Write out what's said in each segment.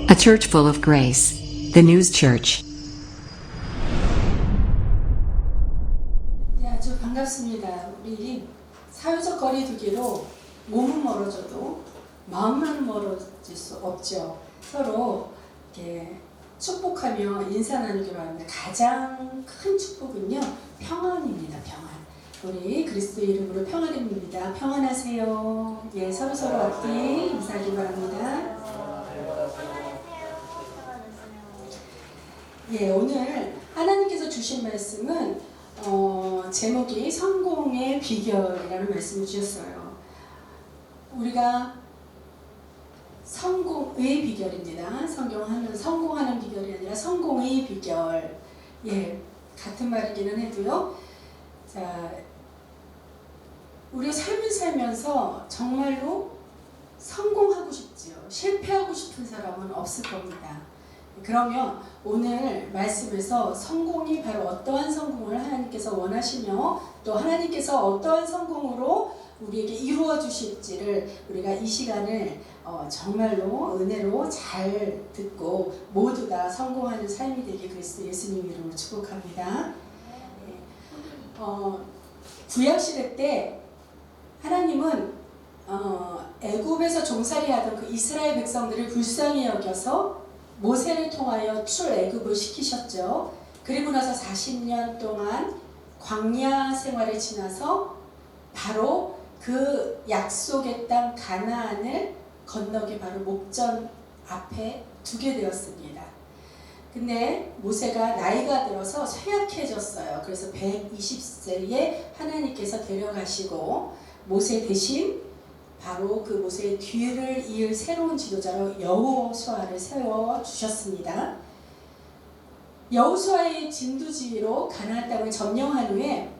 A church full of grace. The News Church. 네, 아주 반갑습니다. 우리 사회적 거리두기로 몸은 멀어져도 마음만 멀어질 수 없죠. 서로 이렇게 축복하며 인사 나누기로 합니다. 가장 큰 축복은요, 평안입니다. 평안. 우리 그리스도 이름으로 평안입니다. 평안하세요. 예, 서로 앞뒤 인사하기 바랍니다. 예, 오늘 하나님께서 주신 말씀은 제목이 성공의 비결이라는 말씀을 주셨어요. 우리가 성공의 비결입니다. 성공하는 비결이 아니라 성공의 비결. 예, 같은 말이기는 해도요. 자, 우리가 삶을 살면서 정말로 성공하고 싶지요. 실패하고 싶은 사람은 없을 겁니다. 그러면 오늘 말씀에서 성공이 바로 어떠한 성공을 하나님께서 원하시며 또 하나님께서 어떠한 성공으로 우리에게 이루어 주실지를 우리가 이 시간을 정말로 은혜로 잘 듣고 모두 다 성공하는 삶이 되게 그리스도 예수님 이름으로 축복합니다. 구약시대 때 하나님은 애굽에서 종살이하던 그 이스라엘 백성들을 불쌍히 여겨서 모세를 통하여 출애굽을 시키셨죠. 그리고 나서 40년 동안 광야 생활을 지나서 바로 그 약속의 땅 가나안을 건너기 바로 목전 앞에 두게 되었습니다. 근데 모세가 나이가 들어서 쇠약해졌어요. 그래서 120세에 하나님께서 데려가시고 모세 대신 바로 그 모세의 뒤를 이을 새로운 지도자로 여호수아를 세워주셨습니다. 여호수아의 진두지휘로 가나안 땅을 점령한 후에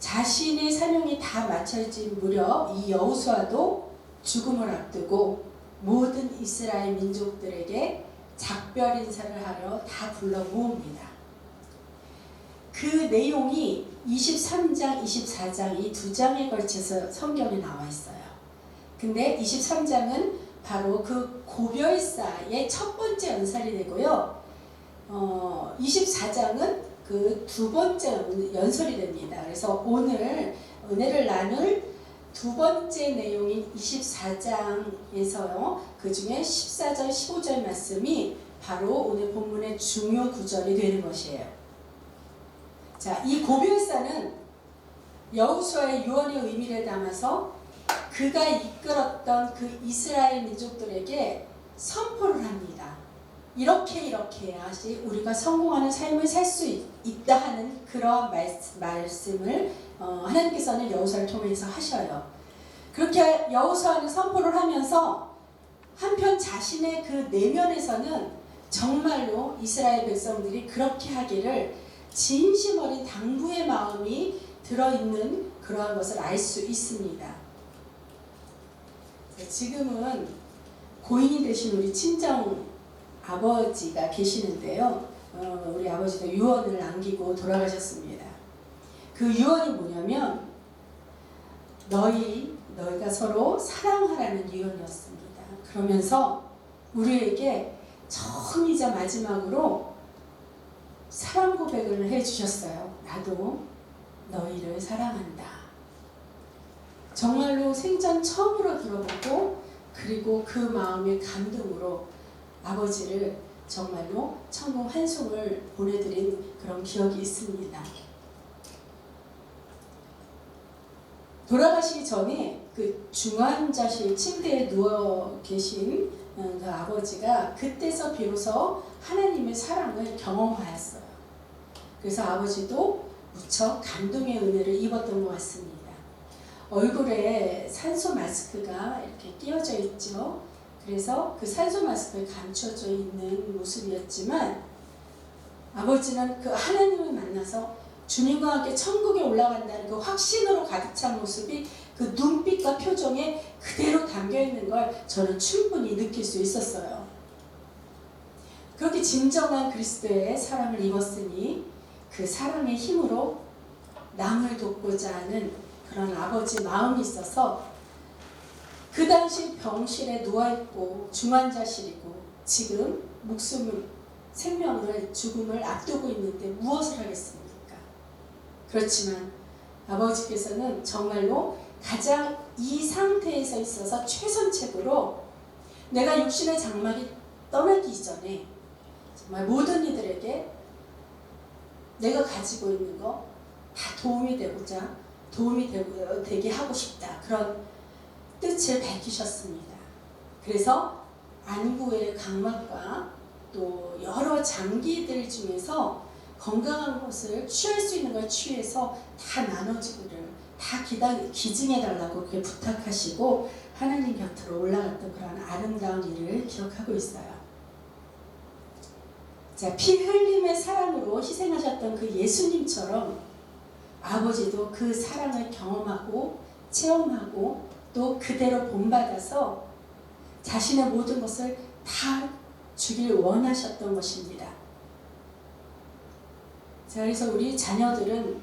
자신의 사명이 다 마쳐진 무렵 이 여호수아도 죽음을 앞두고 모든 이스라엘 민족들에게 작별 인사를 하려 다 불러 모읍니다. 그 내용이 23장, 24장 이 두 장에 걸쳐서 성경에 나와 있어요. 근데 23장은 바로 그 고별사의 첫 번째 연설이 되고요. 24장은 그 두 번째 연설이 됩니다. 그래서 오늘 은혜를 나눌 두 번째 내용인 24장에서요. 그 중에 14절, 15절 말씀이 바로 오늘 본문의 중요 구절이 되는 것이에요. 자, 이 고별사는 여호수아의 유언의 의미를 담아서 그가 이끌었던 그 이스라엘 민족들에게 선포를 합니다. 이렇게 해야지 우리가 성공하는 삶을 살 수 있다 하는 그런 말씀을 하나님께서는 여호수아를 통해서 하셔요. 그렇게 여호수아는 선포를 하면서 한편 자신의 그 내면에서는 정말로 이스라엘 백성들이 그렇게 하기를 진심 어린 당부의 마음이 들어있는 그러한 것을 알 수 있습니다. 지금은 고인이 되신 우리 친정 아버지가 계시는데요. 우리 아버지도 유언을 남기고 돌아가셨습니다. 그 유언이 뭐냐면 너희가 서로 사랑하라는 유언이었습니다. 그러면서 우리에게 처음이자 마지막으로 사랑 고백을 해주셨어요. 나도 너희를 사랑한다. 정말로 생전 처음으로 들어보고 그리고 그 마음의 감동으로 아버지를 정말로 천국 환송을 보내드린 그런 기억이 있습니다. 돌아가시기 전에 그 중환자실 침대에 누워 계신 그 아버지가 그때서 비로소 하나님의 사랑을 경험하였어요. 그래서 아버지도 무척 감동의 은혜를 입었던 것 같습니다. 얼굴에 산소 마스크가 이렇게 끼워져 있죠. 그래서 그 산소 마스크에 감춰져 있는 모습이었지만 아버지는 그 하나님을 만나서 주님과 함께 천국에 올라간다는 그 확신으로 가득 찬 모습이 그 눈빛과 표정에 그대로 담겨있는 걸 저는 충분히 느낄 수 있었어요. 그렇게 진정한 그리스도의 사랑을 입었으니 그 사랑의 힘으로 남을 돕고자 하는 그런 아버지 마음이 있어서 그 당시 병실에 누워있고 중환자실이고 지금 생명을, 죽음을 앞두고 있는데 무엇을 하겠습니까? 그렇지만 아버지께서는 정말로 가장 이 상태에서 있어서 최선책으로 내가 육신의 장막이 떠나기 이전에 정말 모든 이들에게 내가 가지고 있는 거 다 도움이 되게 하고 싶다. 그런 뜻을 밝히셨습니다. 그래서 안구의 각막과 또 여러 장기들 중에서 건강한 것을 취할 수 있는 걸 취해서 다 나눠주기를, 다 기증해달라고 그렇게 부탁하시고 하나님 곁으로 올라갔던 그런 아름다운 일을 기억하고 있어요. 자, 피 흘림의 사랑으로 희생하셨던 그 예수님처럼 아버지도 그 사랑을 경험하고 체험하고 또 그대로 본받아서 자신의 모든 것을 다 주길 원하셨던 것입니다. 자, 그래서 우리 자녀들은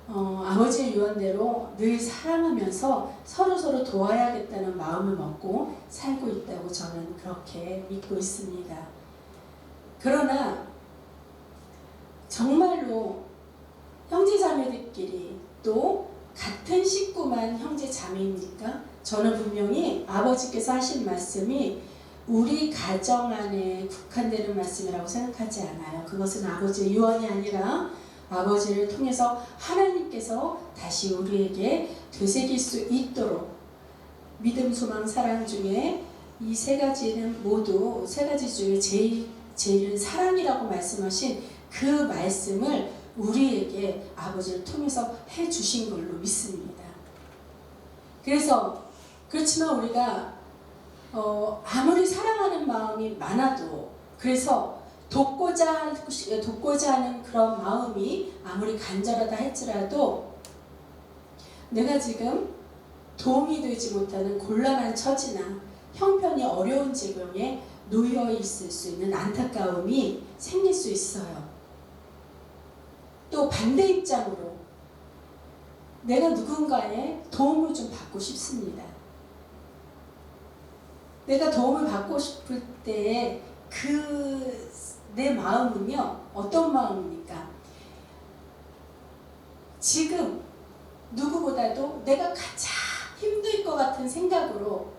아버지의 유언대로 늘 사랑하면서 서로 도와야겠다는 마음을 먹고 살고 있다고 저는 그렇게 믿고 있습니다. 그러나 정말로 형제자매들끼리 또 같은 식구만 형제자매입니까? 저는 분명히 아버지께서 하신 말씀이 우리 가정 안에 국한되는 말씀이라고 생각하지 않아요. 그것은 아버지의 유언이 아니라 아버지를 통해서 하나님께서 다시 우리에게 되새길 수 있도록 믿음, 소망, 사랑 중에 이 세 가지는 모두 세 가지 중에 제일은 사랑이라고 말씀하신 그 말씀을 우리에게 아버지를 통해서 해주신 걸로 믿습니다. 그렇지만 우리가 아무리 사랑하는 마음이 많아도, 그래서 돕고자 하는 그런 마음이 아무리 간절하다 할지라도 내가 지금 도움이 되지 못하는 곤란한 처지나 형편이 어려운 지경에 놓여 있을 수 있는 안타까움이 생길 수 있어요. 또 반대 입장으로 내가 누군가의 도움을 좀 받고 싶습니다. 내가 도움을 받고 싶을 때에 내 마음은요, 어떤 마음입니까? 지금 누구보다도 내가 가장 힘들 것 같은 생각으로,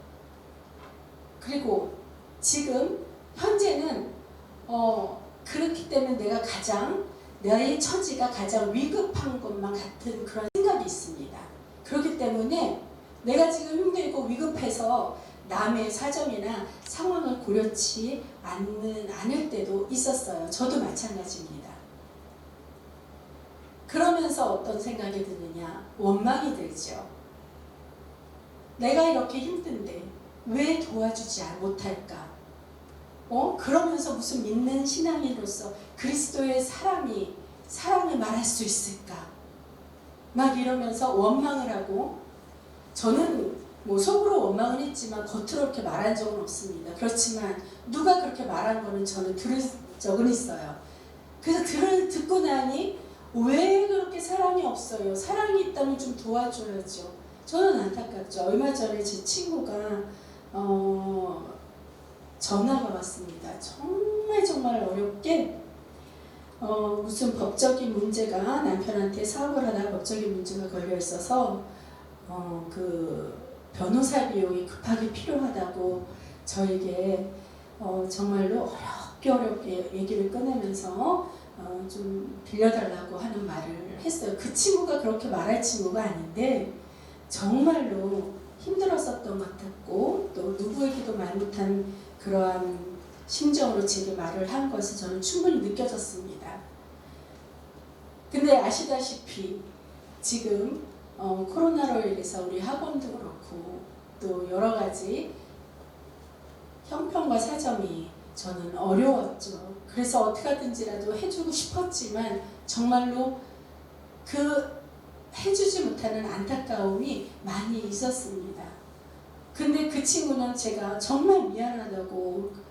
그리고 지금 현재는 그렇기 때문에 나의 처지가 가장 위급한 것만 같은 그런 생각이 있습니다. 그렇기 때문에 내가 지금 힘들고 위급해서 남의 사정이나 상황을 고려치 않을 때도 있었어요. 저도 마찬가지입니다. 그러면서 어떤 생각이 드느냐? 원망이 들죠. 내가 이렇게 힘든데 왜 도와주지 못할까? 그러면서 무슨 믿는 신앙인으로서 그리스도의 사랑을 말할 수 있을까? 막 이러면서 원망을 하고, 저는 속으로 원망을 했지만 겉으로 그렇게 말한 적은 없습니다. 그렇지만 누가 그렇게 말한 거는 저는 들은 적은 있어요. 그래서 듣고 나니 왜 그렇게 사랑이 없어요? 사랑이 있다면 좀 도와줘야죠. 저는 안타깝죠. 얼마 전에 제 친구가 전화가 왔습니다. 정말 어렵게 무슨 법적인 문제가, 남편한테 사업을 하다가 법적인 문제가 걸려 있어서 그 변호사 비용이 급하게 필요하다고 저에게 정말로 어렵게 얘기를 꺼내면서 좀 빌려달라고 하는 말을 했어요. 그 친구가 그렇게 말할 친구가 아닌데 정말로 힘들었었던 것 같았고, 또 누구에게도 말 못한 그러한 심정으로 제게 말을 한 것을 저는 충분히 느껴졌습니다. 근데 아시다시피 지금 코로나로 인해서 우리 학원도 그렇고 또 여러 가지 형편과 사정이 저는 어려웠죠. 그래서 어떻게 하든지라도 해주고 싶었지만 정말로 해주지 못하는 안타까움이 많이 있었습니다. 근데 그 친구는 제가 정말 미안하다고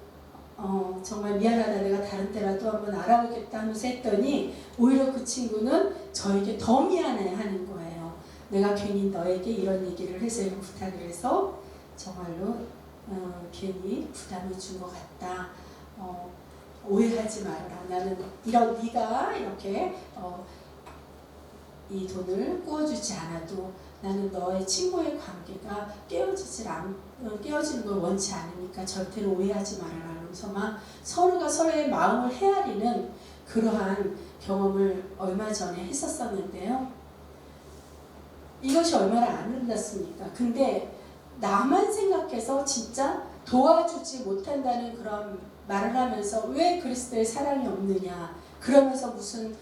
정말 미안하다, 내가 다른 때라도 한번 알아보겠다 하면서 했더니 오히려 그 친구는 저에게 더 미안해 하는 거예요. 내가 괜히 너에게 이런 얘기를 해서 이런 부탁을 해서 정말로 괜히 부담을 준 것 같다 오해하지 말아라. 나는 네가 이렇게 이 돈을 꾸어주지 않아도 나는 너의 친구의 관계가 깨어지는 걸 원치 않으니까 절대로 오해하지 말아라. 그러면서 막 서로가 서로의 마음을 헤아리는 그러한 경험을 얼마 전에 했었었는데요. 이것이 얼마나 아름답습니까? 근데 나만 생각해서 진짜 도와주지 못한다는 그런 말을 하면서 왜 그리스도의 사랑이 없느냐, 그러면서 무슨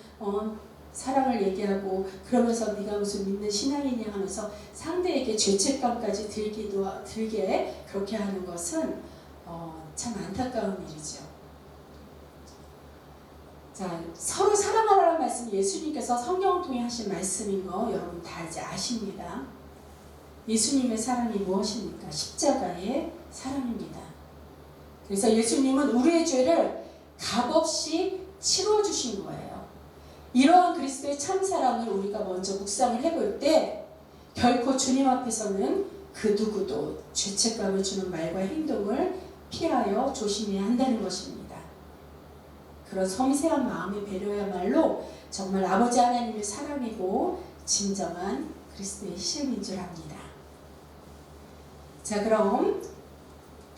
사랑을 얘기하고 그러면서 네가 무슨 믿는 신앙이냐 하면서 상대에게 죄책감까지 들게 그렇게 하는 것은 참 안타까운 일이죠. 자, 서로 사랑하라는 말씀, 예수님께서 성경을 통해 하신 말씀인 거 여러분 다 이제 아십니다. 예수님의 사랑이 무엇입니까? 십자가의 사랑입니다. 그래서 예수님은 우리의 죄를 값없이 치러주신 거예요. 이러한 그리스도의 참사랑을 우리가 먼저 묵상을 해볼 때 결코 주님 앞에서는 그 누구도 죄책감을 주는 말과 행동을 피하여 조심해야 한다는 것입니다. 그런 섬세한 마음의 배려야말로 정말 아버지 하나님의 사랑이고 진정한 그리스도의 희생인 줄 압니다. 자, 그럼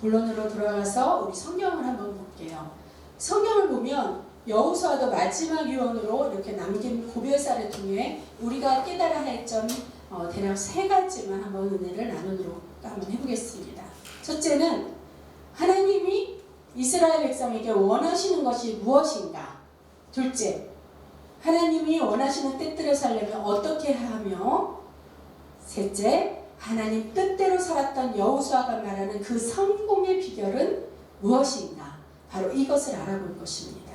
본론으로 돌아가서 우리 성경을 한번 볼게요. 성경을 보면 여호수아도 마지막 유언으로 이렇게 남긴 고별사를 통해 우리가 깨달아야 할 점 대략 3가지만 한번 은혜를 나누도록 한번 해보겠습니다. 첫째는 하나님이 이스라엘 백성에게 원하시는 것이 무엇인가? 둘째, 하나님이 원하시는 뜻대로 살려면 어떻게 하며? 셋째, 하나님 뜻대로 살았던 여호수아가 말하는 그 성공의 비결은 무엇인가? 바로 이것을 알아볼 것입니다.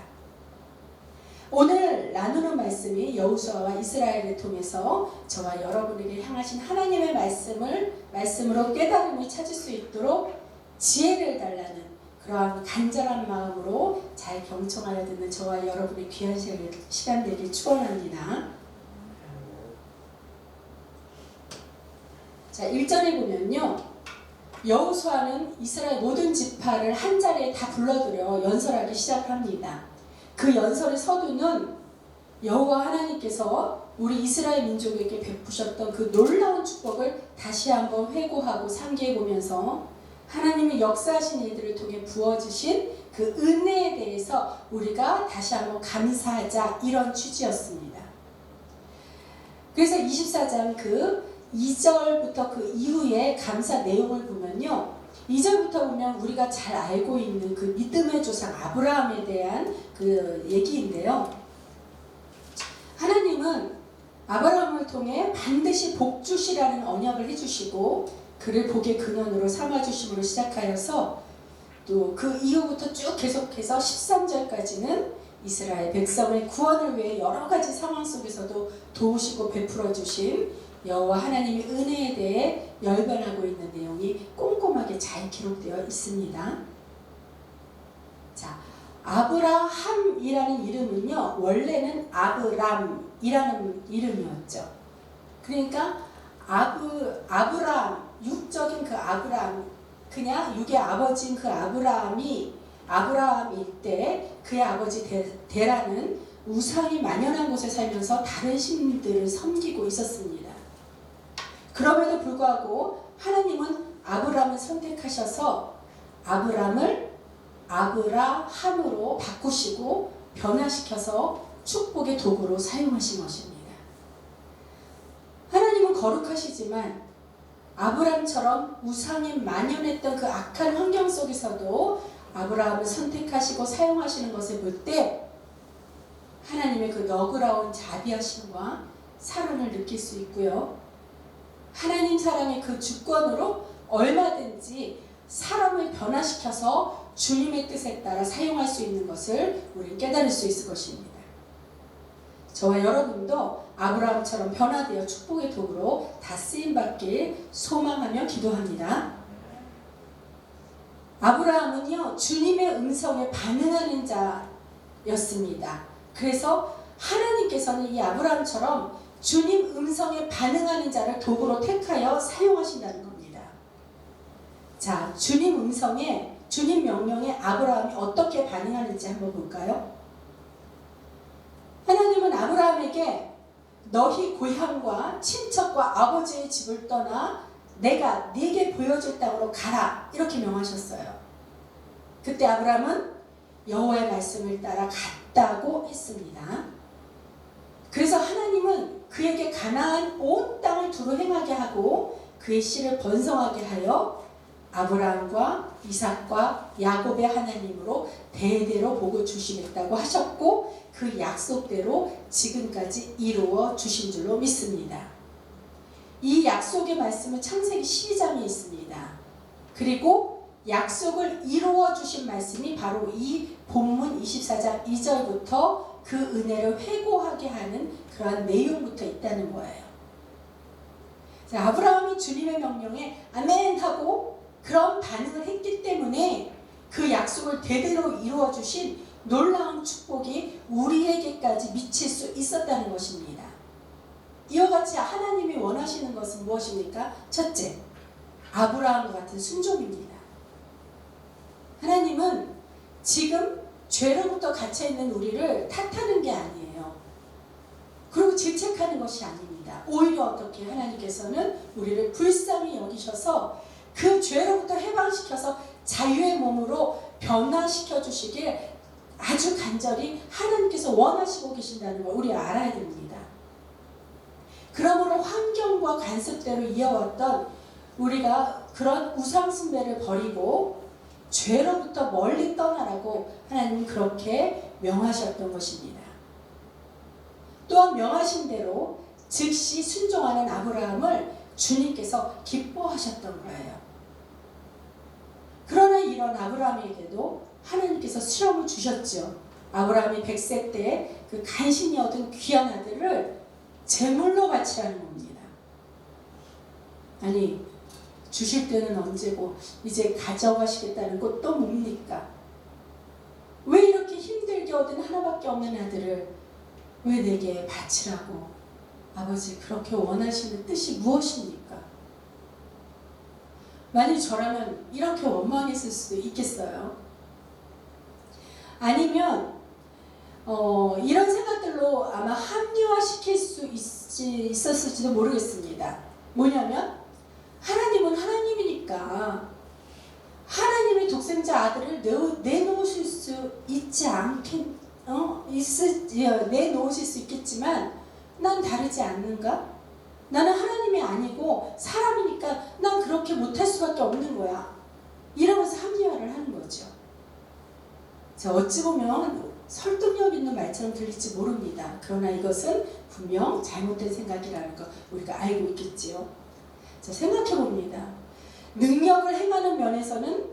오늘 나누는 말씀이 여호수아와 이스라엘을 통해서 저와 여러분에게 향하신 하나님의 말씀으로 깨달음을 찾을 수 있도록 지혜를 달라는 그러한 간절한 마음으로 잘 경청하여 듣는 저와 여러분의 귀한 시간 되길 축원합니다. 자, 1절에 보면요, 여호수아는 이스라엘 모든 지파를 한 자리에 다 불러들여 연설하기 시작합니다. 그 연설의 서두는 여호와 하나님께서 우리 이스라엘 민족에게 베푸셨던 그 놀라운 축복을 다시 한번 회고하고 상기해 보면서 하나님의 역사하신 일들을 통해 부어주신 그 은혜에 대해서 우리가 다시 한번 감사하자, 이런 취지였습니다. 그래서 24장 그 2절부터 그 이후에 감사 내용을 보면요, 2절부터 보면 우리가 잘 알고 있는 그 믿음의 조상 아브라함에 대한 그 얘기인데요. 하나님은 아브라함을 통해 반드시 복 주시라는 언약을 해주시고 그를 복의 근원으로 삼아주심으로 시작하여서 또 그 이후부터 쭉 계속해서 13절까지는 이스라엘 백성의 구원을 위해 여러 가지 상황 속에서도 도우시고 베풀어 주신 여호와 하나님의 은혜에 대해 열변하고 있는 내용이 꼼꼼하게 잘 기록되어 있습니다. 자, 아브라함이라는 이름은요, 원래는 아브람이라는 이름이었죠. 그러니까 아브람, 육적인 그 아브람, 그냥 육의 아버지인 그 아브라함일 때 그의 아버지 데라는 우상이 만연한 곳에 살면서 다른 신들을 섬기고 있었습니다. 그럼에도 불구하고 하나님은 아브람을 선택하셔서 아브람을 아브라함으로 바꾸시고 변화시켜서 축복의 도구로 사용하신 것입니다. 하나님은 거룩하시지만 아브람처럼 우상이 만연했던 그 악한 환경 속에서도 아브라함을 선택하시고 사용하시는 것을 볼 때 하나님의 그 너그러운 자비하심과 사랑을 느낄 수 있고요. 하나님 사랑의 그 주권으로 얼마든지 사람을 변화시켜서 주님의 뜻에 따라 사용할 수 있는 것을 우리는 깨달을 수 있을 것입니다. 저와 여러분도 아브라함처럼 변화되어 축복의 도구로 다 쓰임받길 소망하며 기도합니다. 아브라함은요, 주님의 음성에 반응하는 자였습니다. 그래서 하나님께서는 이 아브라함처럼 주님 음성에 반응하는 자를 도구로 택하여 사용하신다는 겁니다. 자, 주님 음성에 주님 명령에 아브라함이 어떻게 반응하는지 한번 볼까요? 하나님은 아브라함에게 너희 고향과 친척과 아버지의 집을 떠나 내가 네게 보여줄 땅으로 가라 이렇게 명하셨어요. 그때 아브라함은 여호와의 말씀을 따라 갔다고 했습니다. 그래서 하나님은 그에게 가나안 온 땅을 두루 행하게 하고 그의 씨를 번성하게 하여 아브라함과 이삭과 야곱의 하나님으로 대대로 복을 주시겠다고 하셨고 그 약속대로 지금까지 이루어 주신 줄로 믿습니다. 이 약속의 말씀은 창세기 12장에 있습니다. 그리고 약속을 이루어 주신 말씀이 바로 이 본문 24장 2절부터 그 은혜를 회고하게 하는 그러한 내용부터 있다는 거예요. 자, 아브라함이 주님의 명령에 아멘 하고 그런 반응을 했기 때문에 그 약속을 대대로 이루어 주신 놀라운 축복이 우리에게까지 미칠 수 있었다는 것입니다. 이와 같이 하나님이 원하시는 것은 무엇입니까? 첫째, 아브라함과 같은 순종입니다. 하나님은 지금 죄로부터 갇혀있는 우리를 탓하는 게 아니에요. 그리고 질책하는 것이 아닙니다. 오히려 어떻게 하나님께서는 우리를 불쌍히 여기셔서 그 죄로부터 해방시켜서 자유의 몸으로 변화시켜 주시길 아주 간절히 하나님께서 원하시고 계신다는 걸 우리 알아야 됩니다. 그러므로 환경과 관습대로 이어왔던 우리가 그런 우상숭배를 버리고 죄로부터 멀리 떠나라고 하나님은 그렇게 명하셨던 것입니다. 또한 명하신 대로 즉시 순종하는 아브라함을 주님께서 기뻐하셨던 거예요. 그러나 이런 아브라함에게도 하나님께서 시험을 주셨죠. 아브라함이 100세 때 그 간신히 얻은 귀한 아들을 제물로 바치라는 겁니다. 아니, 주실 때는 언제고 이제 가져가시겠다는 것 또 뭡니까? 왜 이렇게 힘들게 얻은 하나밖에 없는 아들을 왜 내게 바치라고 아버지 그렇게 원하시는 뜻이 무엇입니까? 만일 저라면 이렇게 원망했을 수도 있겠어요. 아니면 이런 생각들로 아마 합리화시킬 수 있었을지도 모르겠습니다. 뭐냐면 하나님은 하나님이니까 하나님의 독생자 아들을 내놓으실 수 있지 내놓으실 수 있겠지만 난 다르지 않는가? 나는 하나님이 아니고 사람이니까 난 그렇게 못할 수밖에 없는 거야. 이러면서 합리화를 하는 거죠. 자, 어찌 보면 설득력 있는 말처럼 들릴지 모릅니다. 그러나 이것은 분명 잘못된 생각이라는 거 우리가 알고 있겠지요. 자, 생각해 봅니다. 능력을 행하는 면에서는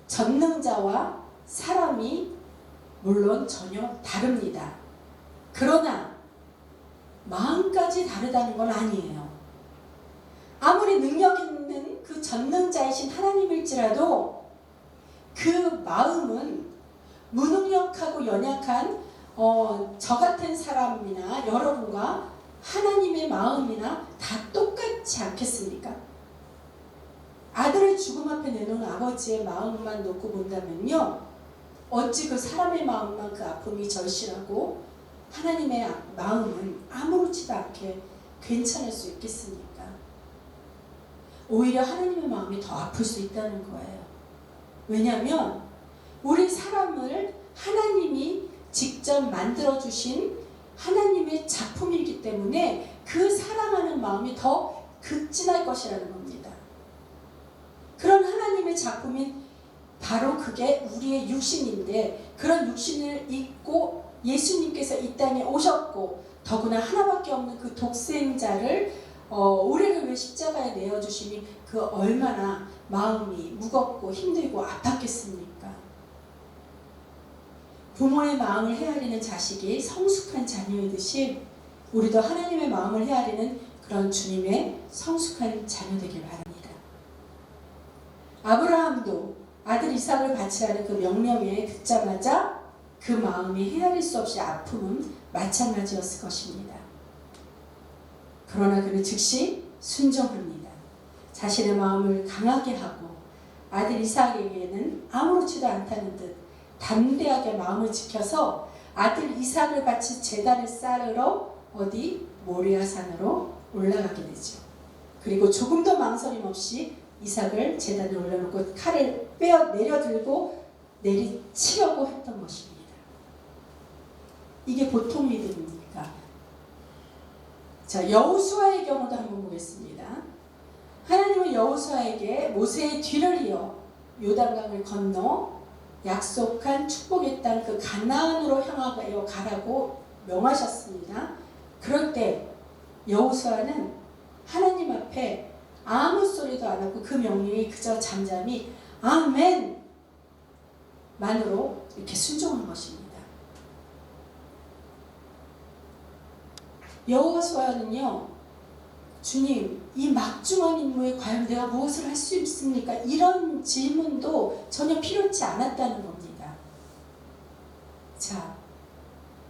전능자와 사람이 물론 전혀 다릅니다. 그러나 마음까지 다르다는 건 아니에요. 아무리 능력 있는 그 전능자이신 하나님일지라도 그 마음은 무능력하고 연약한 저 같은 사람이나 여러분과 하나님의 마음이나 다 똑같지 않겠습니까? 아들을 죽음 앞에 내놓은 아버지의 마음만 놓고 본다면요, 어찌 그 사람의 마음만 그 아픔이 절실하고 하나님의 마음은 아무렇지도 않게 괜찮을 수 있겠습니까? 오히려 하나님의 마음이 더 아플 수 있다는 거예요. 왜냐하면 우리 사람을 하나님이 직접 만들어주신 하나님의 작품이기 때문에 그 사랑하는 마음이 더 극진할 것이라는 겁니다. 그런 하나님의 작품인 바로 그게 우리의 육신인데, 그런 육신을 입고 예수님께서 이 땅에 오셨고 더구나 하나밖에 없는 그 독생자를 우리를 위해 십자가에 내어주심이 그 얼마나 마음이 무겁고 힘들고 아팠겠습니까? 부모의 마음을 헤아리는 자식이 성숙한 자녀이듯이 우리도 하나님의 마음을 헤아리는 그런 주님의 성숙한 자녀 되길 바랍니다. 아브라함도 아들 이삭을 바치라는 그 명령에 듣자마자 그 마음이 헤아릴 수 없이 아픔은 마찬가지였을 것입니다. 그러나 그는 즉시 순종합니다. 자신의 마음을 강하게 하고 아들 이삭에게는 아무렇지도 않다는 듯 담대하게 마음을 지켜서 아들 이삭을 바칠 제단을 쌓으러 어디 모리아산으로 올라가게 되죠. 그리고 조금도 망설임 없이 이삭을 제단에 올려놓고 칼을 빼어 내려들고 내리치려고 했던 것입니다. 이게 보통 믿음입니까? 자, 여호수아의 경우도 한번 보겠습니다. 하나님은 여호수아에게 모세의 뒤를 이어 요단강을 건너 약속한 축복의 땅 그 가나안으로 향하여 가라고 명하셨습니다. 그럴 때 여호수아는 하나님 앞에 아무 소리도 안 하고 그 명령이 그저 잠잠히 아멘 만으로 이렇게 순종한 것입니다. 여호수아는요, 주님, 이 막중한 임무에 과연 내가 무엇을 할 수 있습니까? 이런 질문도 전혀 필요치 않았다는 겁니다. 자,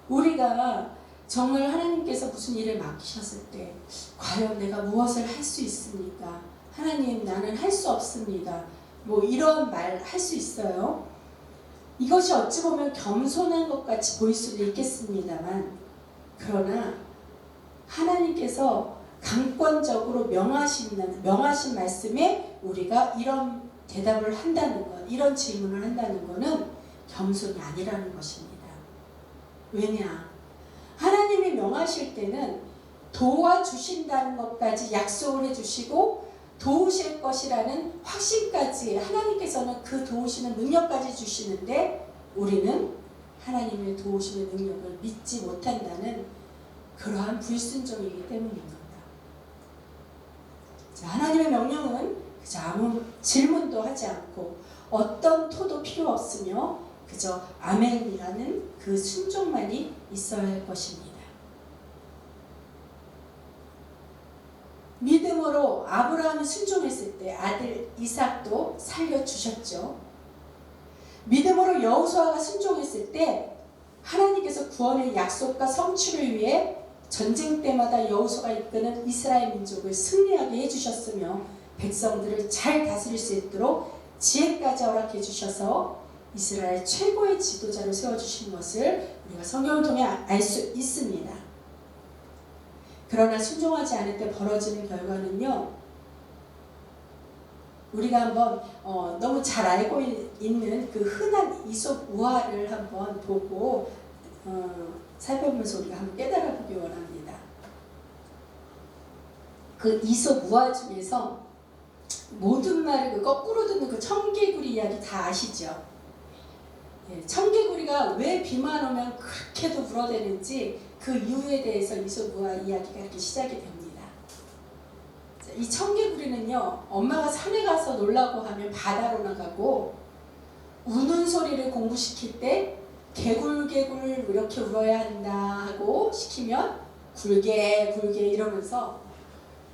우리가 정말 하나님께서 무슨 일을 맡기셨을 때 과연 내가 무엇을 할 수 있습니까? 하나님, 나는 할 수 없습니다. 뭐 이런 말 할 수 있어요. 이것이 어찌 보면 겸손한 것 같이 보일 수도 있겠습니다만, 그러나 하나님께서 강권적으로 명하신 말씀에 우리가 이런 대답을 한다는 것, 이런 질문을 한다는 것은 겸손이 아니라는 것입니다. 왜냐? 하나님이 명하실 때는 도와주신다는 것까지 약속을 해주시고 도우실 것이라는 확신까지, 하나님께서는 그 도우시는 능력까지 주시는데 우리는 하나님의 도우시는 능력을 믿지 못한다는 그러한 불순종이기 때문입니다. 자, 하나님의 명령은 그저 아무 질문도 하지 않고 어떤 토도 필요 없으며 그저 아멘이라는 그 순종만이 있어야 할 것입니다. 믿음으로 아브라함이 순종했을 때 아들 이삭도 살려주셨죠. 믿음으로 여호수아가 순종했을 때 하나님께서 구원의 약속과 성취를 위해 전쟁 때마다 여호수아가 이끄는 이스라엘 민족을 승리하게 해주셨으며 백성들을 잘 다스릴 수 있도록 지혜까지 허락해 주셔서 이스라엘 최고의 지도자로 세워주신 것을 우리가 성경을 통해 알 수 있습니다. 그러나 순종하지 않을 때 벌어지는 결과는요, 우리가 한번 너무 잘 알고 있는 그 흔한 이솝 우화를 한번 보고 살펴보면서 우리가 한번 깨달아 보기 원합니다. 그 이솝 우화 중에서 모든 말을 그 거꾸로 듣는 그 청개구리 이야기 다 아시죠? 예, 청개구리가 왜 비만 오면 그렇게도 울어대는지 그 이유에 대해서 이솝 우화 이야기가 이렇게 시작이 됩니다. 자, 이 청개구리는요, 엄마가 산에 가서 놀라고 하면 바다로 나가고 우는 소리를 공부시킬 때 개굴개굴 이렇게 울어야 한다 하고 시키면 굴개 굴개 이러면서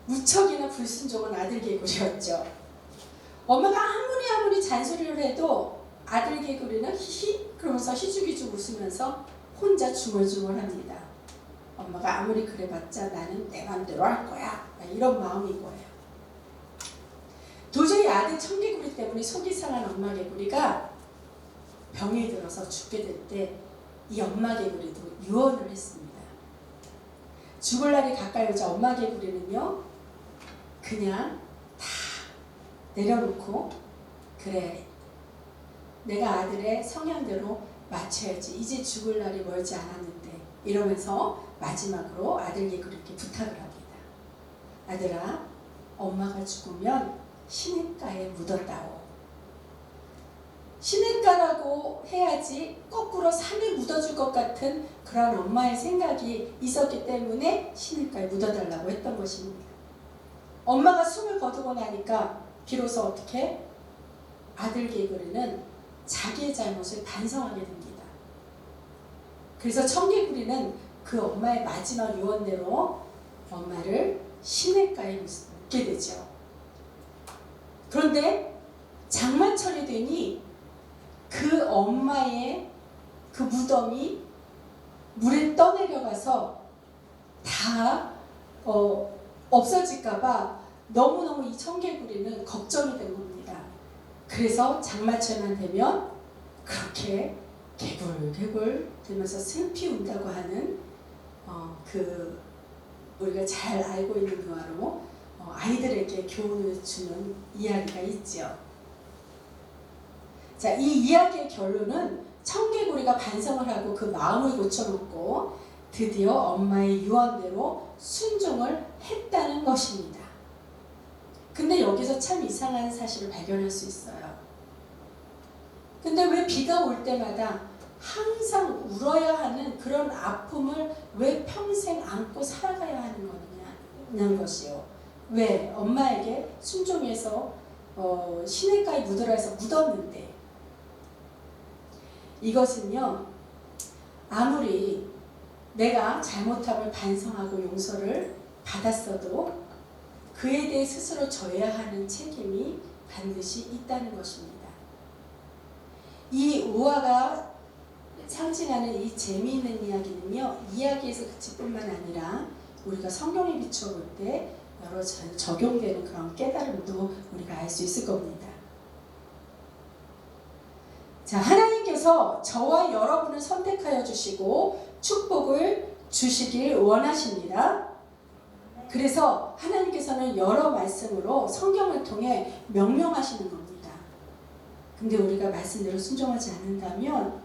무척이나 불순종한 아들 개구리였죠. 엄마가 아무리 잔소리를 해도 아들 개구리는 히히 그러면서 희죽희죽 웃으면서 혼자 중얼중얼합니다. 엄마가 아무리 그래봤자 나는 내 맘대로 할 거야, 이런 마음인 거예요. 도저히 아들 청개구리 때문에 속이 상한 엄마 개구리가 병이 들어서 죽게 될 때 이 엄마 개구리도 유언을 했습니다. 죽을 날이 가까이 오자 엄마 개구리는요, 그냥 다 내려놓고 그래, 내가 아들의 성향대로 맞춰야지, 이제 죽을 날이 멀지 않았는데 이러면서 마지막으로 아들 개구리에게 부탁을 합니다. 아들아, 엄마가 죽으면 시냇가에 묻어다오. 시냇가라고 해야지 거꾸로 산에 묻어줄 것 같은 그런 엄마의 생각이 있었기 때문에 시냇가에 묻어달라고 했던 것입니다. 엄마가 숨을 거두고 나니까 비로소 어떻게 아들 개구리는 자기의 잘못을 반성하게 됩니다. 그래서 청개구리는 그 엄마의 마지막 유언대로 엄마를 시냇가에 묻게 되죠. 그런데 장마철이 되니 그 엄마의 그 무덤이 물에 떠내려가서 다 없어질까봐 너무너무 이 청개구리는 걱정이 된 겁니다. 그래서 장마철만 되면 그렇게 개굴개굴 되면서 슬피 운다고 하는 우리가 잘 알고 있는 대화로 아이들에게 교훈을 주는 이야기가 있죠. 자, 이 이야기의 결론은 청개구리가 반성을 하고 그 마음을 고쳐놓고 드디어 엄마의 유언대로 순종을 했다는 것입니다. 근데 여기서 참 이상한 사실을 발견할 수 있어요. 근데 왜 비가 올 때마다 항상 울어야 하는 그런 아픔을 왜 평생 안고 살아가야 하는 거냐는 것이요. 왜? 엄마에게 순종해서 시냇가에 묻으라 해서 묻었는데, 이것은요, 아무리 내가 잘못함을 반성하고 용서를 받았어도 그에 대해 스스로 져야 하는 책임이 반드시 있다는 것입니다. 이 우화가 상징하는 이 재미있는 이야기는요, 이야기에서 그칠 뿐만 아니라 우리가 성경에 비춰볼 때 여러 적용되는 그런 깨달음도 우리가 알 수 있을 겁니다. 자, 하나님께서 저와 여러분을 선택하여 주시고 축복을 주시길 원하십니다. 그래서 하나님께서는 여러 말씀으로 성경을 통해 명령하시는 겁니다. 근데 우리가 말씀대로 순종하지 않는다면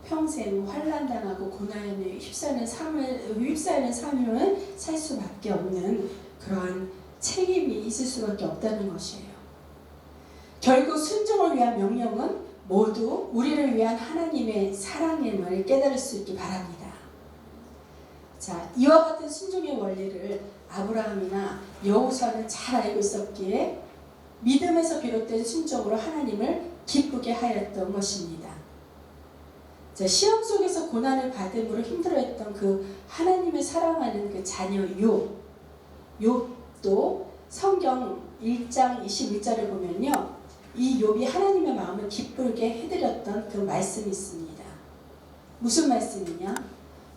평생 환난당하고 고난에 휩싸이는 삶을 살 수밖에 없는 그러한 책임이 있을 수밖에 없다는 것이에요. 결국 순종을 위한 명령은 모두 우리를 위한 하나님의 사랑임을 깨달을 수 있기 바랍니다. 자, 이와 같은 순종의 원리를 아브라함이나 여호수아는 잘 알고 있었기에 믿음에서 비롯된 순종으로 하나님을 기쁘게 하였던 것입니다. 자, 시험 속에서 고난을 받음으로 힘들어했던 그 하나님을 사랑하는 그 자녀 욥도 성경 1장 21절을 보면요, 이 욥이 하나님의 마음을 기쁘게 해드렸던 그 말씀이 있습니다. 무슨 말씀이냐?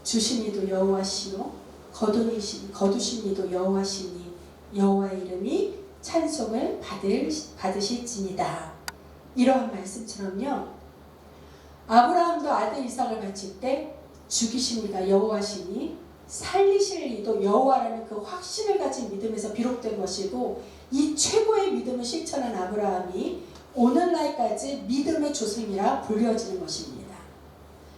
주신 이도 여호와시요 거두신 이도 여호와시니 여호와의 이름이 찬송을 받으실지니다. 이러한 말씀처럼요, 아브라함도 아들 이삭을 바칠 때 죽이신 이가 여호와시니 살리실 이도 여호와라는 그 확신을 가진 믿음에서 비롯된 것이고, 이 최고의 믿음을 실천한 아브라함이 오늘날까지 믿음의 조상이라 불려지는 것입니다.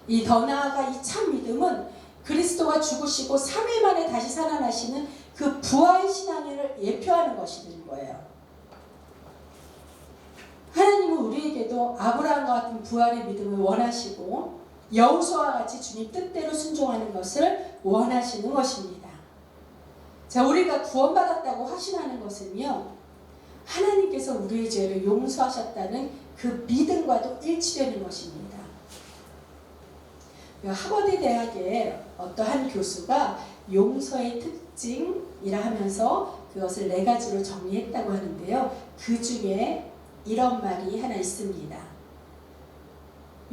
이 더 나아가 이 참 믿음은 그리스도가 죽으시고 3일 만에 다시 살아나시는 그 부활 신앙을 예표하는 것이 거예요. 하나님은 우리에게도 아브라함과 같은 부활의 믿음을 원하시고 여호수아와 같이 주님 뜻대로 순종하는 것을 원하시는 것입니다. 자, 우리가 구원받았다고 확신하는 것은요, 하나님께서 우리의 죄를 용서하셨다는 그 믿음과도 일치되는 것입니다. 하버드 대학의 어떠한 교수가 용서의 특징이라 하면서 그것을 4가지로 정리했다고 하는데요, 그 중에 이런 말이 하나 있습니다.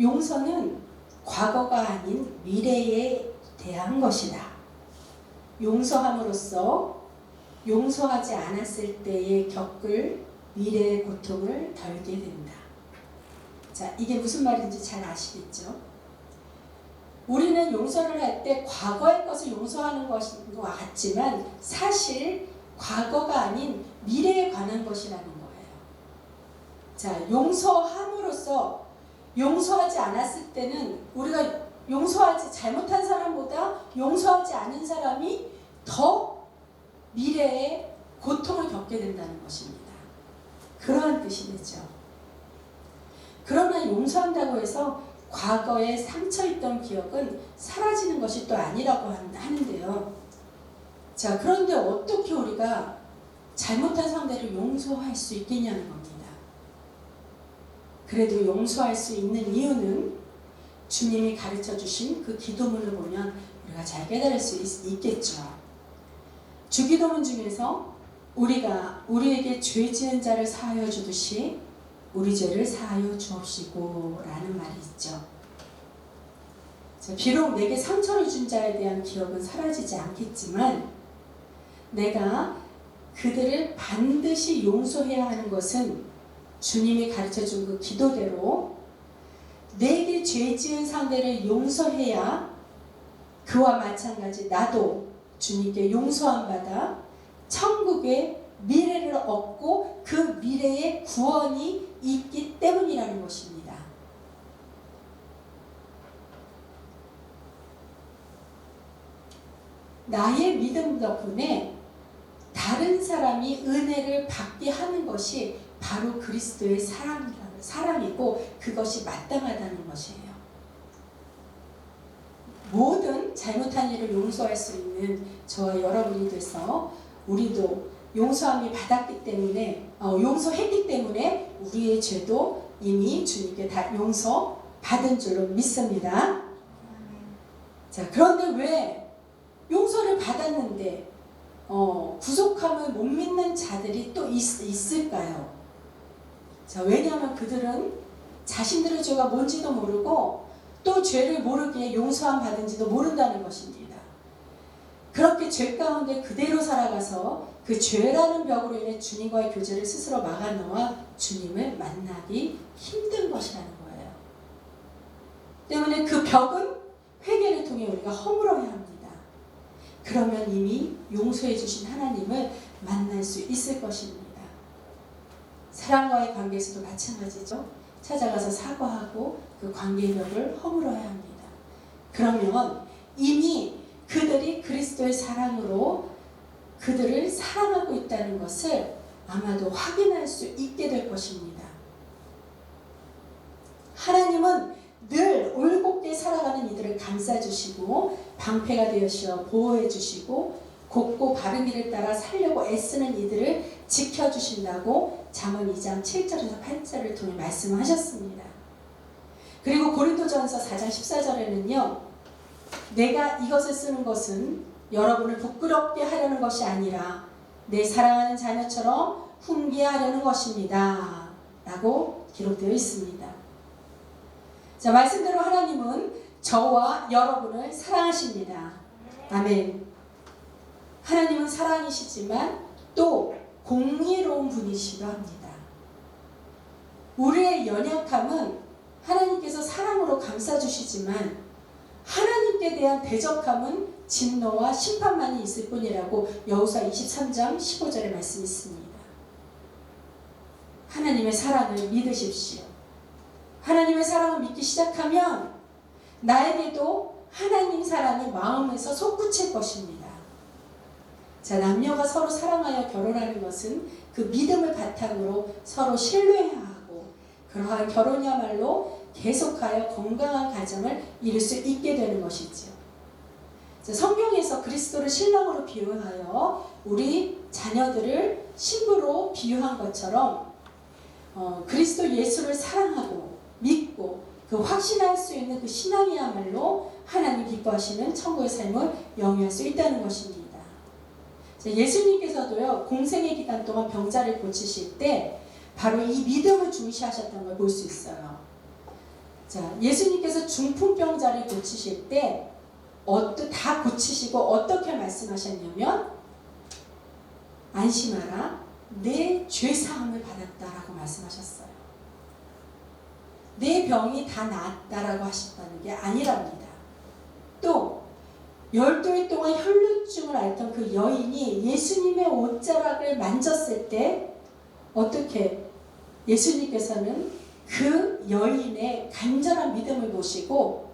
용서는 과거가 아닌 미래에 대한 것이다. 용서함으로써 용서하지 않았을 때에 겪을 미래의 고통을 덜게 된다. 자, 이게 무슨 말인지 잘 아시겠죠? 우리는 용서를 할 때 과거의 것을 용서하는 것인 것 같지만 사실 과거가 아닌 미래에 관한 것이라는 거예요. 자, 용서함으로써 용서하지 않았을 때는 우리가 잘못한 사람보다 용서하지 않은 사람이 더 미래에 고통을 겪게 된다는 것입니다. 그러한 뜻이 되죠. 그러나 용서한다고 해서 과거에 상처있던 기억은 사라지는 것이 또 아니라고 하는데요. 자, 그런데 어떻게 우리가 잘못한 상대를 용서할 수 있겠냐는 겁니다. 그래도 용서할 수 있는 이유는 주님이 가르쳐 주신 그 기도문을 보면 우리가 잘 깨달을 수 있겠죠. 주기도문 중에서 우리에게 죄 지은 자를 사하여 주듯이 우리 죄를 사하여 주옵시고 라는 말이 있죠. 비록 내게 상처를 준 자에 대한 기억은 사라지지 않겠지만 내가 그들을 반드시 용서해야 하는 것은 주님이 가르쳐준 그 기도대로 내게 죄 지은 상대를 용서해야 그와 마찬가지 나도 주님께 용서함 받아 천국의 미래를 얻고 그 미래에 구원이 있기 때문이라는 것입니다. 나의 믿음 덕분에 다른 사람이 은혜를 받게 하는 것이 바로 그리스도의 사랑이고 그것이 마땅하다는 것이에요. 모든 잘못한 일을 용서할 수 있는 저와 여러분이 돼서 우리도 용서함이 받았기 때문에 용서했기 때문에 우리의 죄도 이미 주님께 다 용서받은 줄로 믿습니다. 자, 그런데 왜 용서를 받았는데 구속함을 못 믿는 자들이 또 있을까요? 자, 왜냐하면 그들은 자신들의 죄가 뭔지도 모르고 또 죄를 모르기에 용서함 받은지도 모른다는 것입니다. 그렇게 죄 가운데 그대로 살아가서 그 죄라는 벽으로 인해 주님과의 교제를 스스로 막아놓아 주님을 만나기 힘든 것이라는 거예요. 때문에 그 벽은 회개를 통해 우리가 허물어야 합니다. 그러면 이미 용서해 주신 하나님을 만날 수 있을 것입니다. 사랑과의 관계에서도 마찬가지죠. 찾아가서 사과하고 그 관계의 벽을 허물어야 합니다. 그러면 이미 그들이 그리스도의 사랑으로 그들을 사랑하고 있다는 것을 아마도 확인할 수 있게 될 것입니다. 하나님은 늘 올곧게 살아가는 이들을 감싸주시고 방패가 되어주셔 보호해주시고 곱고 바른 길을 따라 살려고 애쓰는 이들을 지켜주신다고 잠언 2장 7절에서 8절을 통해 말씀하셨습니다. 그리고 고린도전서 4장 14절에는요. 내가 이것을 쓰는 것은 여러분을 부끄럽게 하려는 것이 아니라 내 사랑하는 자녀처럼 훈계하려는 것입니다. 라고 기록되어 있습니다. 자, 말씀대로 하나님은 저와 여러분을 사랑하십니다. 아멘. 하나님은 사랑이시지만 또 공의로운 분이시기도 합니다. 우리의 연약함은 하나님께서 사랑으로 감싸주시지만 하나님께 대한 대적함은 진노와 심판만이 있을 뿐이라고 여호수아 23장 15절에 말씀이 있습니다. 하나님의 사랑을 믿으십시오. 하나님의 사랑을 믿기 시작하면 나에게도 하나님 사랑이 마음에서 솟구칠 것입니다. 자, 남녀가 서로 사랑하여 결혼하는 것은 그 믿음을 바탕으로 서로 신뢰해야 하고 그러한 결혼이야말로 계속하여 건강한 가정을 이룰 수 있게 되는 것이지요. 자, 성경에서 그리스도를 신랑으로 비유하여 우리 자녀들을 신부로 비유한 것처럼 그리스도 예수를 사랑하고 믿고 그 확신할 수 있는 그 신앙이야말로 하나님 기뻐하시는 천국의 삶을 영위할 수 있다는 것입니다. 자, 예수님께서도요 공생의 기간 동안 병자를 고치실 때 바로 이 믿음을 중시하셨던 걸 볼 수 있어요. 자, 예수님께서 중풍병자를 고치실 때 다 고치시고 어떻게 말씀하셨냐면 안심하라 내 죄사함을 받았다라고 말씀하셨어요. 내 병이 다 나았다라고 하셨다는 게 아니랍니다. 또 12일 동안 혈루증을 앓던 그 여인이 예수님의 옷자락을 만졌을 때 어떻게 예수님께서는 그 여인의 간절한 믿음을 보시고